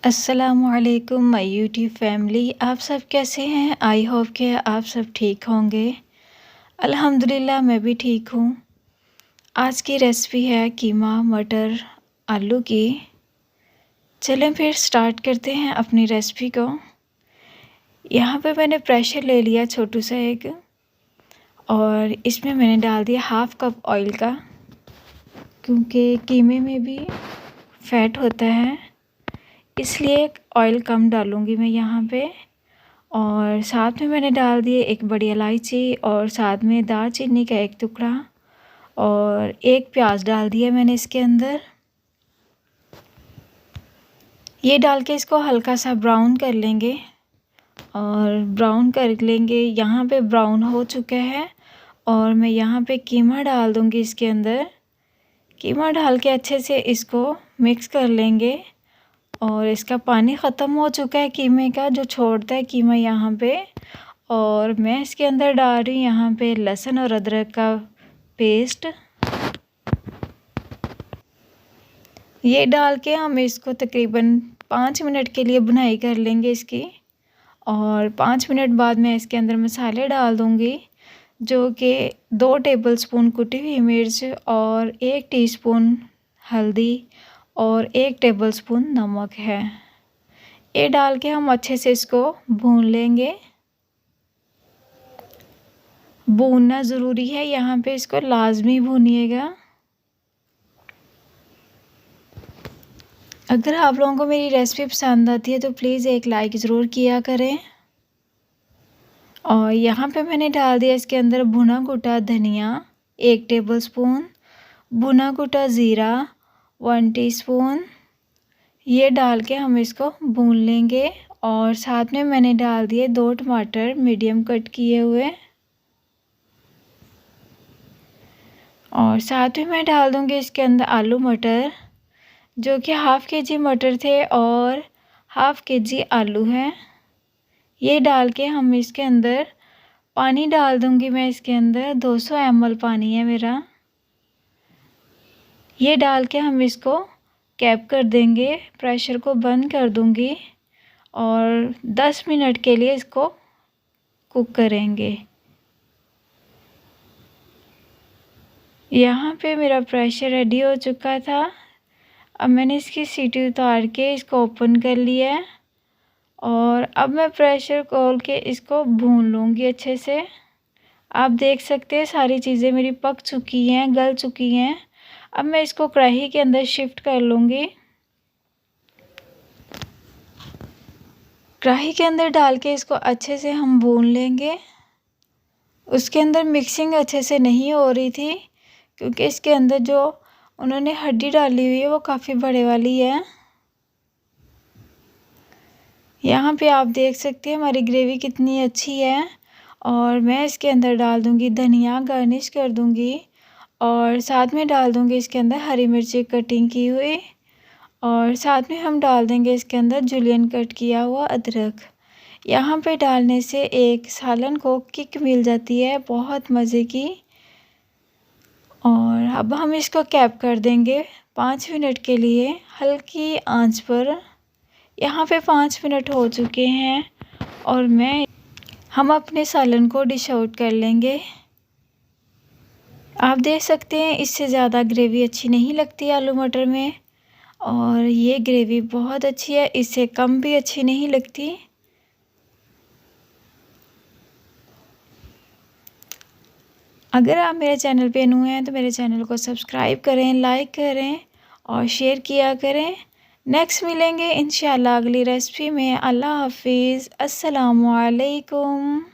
अस्सलामुअलैकुम my YouTube family. आप सब कैसे हैं? आई होप कि आप सब ठीक होंगे। अल्हम्दुलिल्लाह मैं भी ठीक हूँ। आज की रेसिपी है कीमा मटर आलू की। चलें फिर स्टार्ट करते हैं अपनी रेसिपी को। यहाँ पे मैंने प्रेशर ले लिया छोटू सा एक, और इसमें मैंने डाल दिया हाफ़ कप ऑयल का, क्योंकि कीमे में भी फैट होता है इसलिए ऑयल कम डालूँगी मैं यहाँ पे। और साथ में मैंने डाल दिए एक बड़ी इलायची, और साथ में दालचीनी का एक टुकड़ा, और एक प्याज डाल दिया मैंने इसके अंदर। ये डाल के इसको हल्का सा ब्राउन कर लेंगे, और ब्राउन कर लेंगे। यहाँ पे ब्राउन हो चुका है, और मैं यहाँ पे कीमा डाल दूँगी इसके अंदर। कीमा डाल के अच्छे से इसको मिक्स कर लेंगे, और इसका पानी ख़त्म हो चुका है कीमे का, जो छोड़ता है कीमा यहाँ पे। और मैं इसके अंदर डाल रही हूँ यहाँ पे लहसुन और अदरक का पेस्ट। ये डाल के हम इसको तकरीबन 5 मिनट के लिए भुनाई कर लेंगे इसकी। और 5 मिनट बाद मैं इसके अंदर मसाले डाल दूँगी, जो कि 2 टेबलस्पून कुटी हुई मिर्च, और 1 टीस्पून हल्दी, और 1 टेबलस्पून नमक है। ये डाल के हम अच्छे से इसको भून लेंगे। भूनना ज़रूरी है, यहाँ पे इसको लाजमी भूनिएगा। अगर आप लोगों को मेरी रेसिपी पसंद आती है तो प्लीज़ एक लाइक ज़रूर किया करें। और यहाँ पे मैंने डाल दिया इसके अंदर भुना कुटा धनिया 1 टेबलस्पून, भुना कुटा ज़ीरा 1 टीस्पून। ये डाल के हम इसको भून लेंगे। और साथ में मैंने डाल दिए 2 टमाटर मीडियम कट किए हुए, और साथ में मैं डाल दूँगी इसके अंदर आलू मटर, जो कि हाफ़ केजी मटर थे और हाफ़ केजी आलू हैं। ये डाल के हम इसके अंदर पानी डाल दूँगी मैं इसके अंदर 200 ml पानी है मेरा। ये डाल के हम इसको कैप कर देंगे, प्रेशर को बंद कर दूँगी, और 10 मिनट के लिए इसको कुक करेंगे। यहाँ पे मेरा प्रेशर रेडी हो चुका था। अब मैंने इसकी सीटी उतार के इसको ओपन कर लिया है, और अब मैं प्रेशर खोल के इसको भून लूँगी अच्छे से। आप देख सकते हैं सारी चीज़ें मेरी पक चुकी हैं, गल चुकी हैं। अब मैं इसको कढ़ाई के अंदर शिफ्ट कर लूँगी। कढ़ाई के अंदर डाल के इसको अच्छे से हम भून लेंगे। उसके अंदर मिक्सिंग अच्छे से नहीं हो रही थी, क्योंकि इसके अंदर जो उन्होंने हड्डी डाली हुई है वो काफ़ी बड़े वाली है। यहाँ पे आप देख सकते हैं हमारी ग्रेवी कितनी अच्छी है। और मैं इसके अंदर डाल दूँगी धनिया, गार्निश कर दूँगी, और साथ में डाल दूँगी इसके अंदर हरी मिर्ची कटिंग की हुई, और साथ में हम डाल देंगे इसके अंदर जुलियन कट किया हुआ अदरक। यहाँ पे डालने से एक सालन को किक मिल जाती है बहुत मज़े की। और अब हम इसको कैप कर देंगे 5 मिनट के लिए हल्की आंच पर। यहाँ पे 5 मिनट हो चुके हैं, और हम अपने सालन को डिश आउट कर लेंगे। आप देख सकते हैं इससे ज़्यादा ग्रेवी अच्छी नहीं लगती आलू मटर में, और ये ग्रेवी बहुत अच्छी है, इससे कम भी अच्छी नहीं लगती। अगर आप मेरे चैनल पे न्यू हैं तो मेरे चैनल को सब्सक्राइब करें, लाइक करें, और शेयर किया करें। नेक्स्ट मिलेंगे इंशाल्लाह अगली रेसिपी में। अल्लाह हाफिज़। अस्सलामु अलैकुम।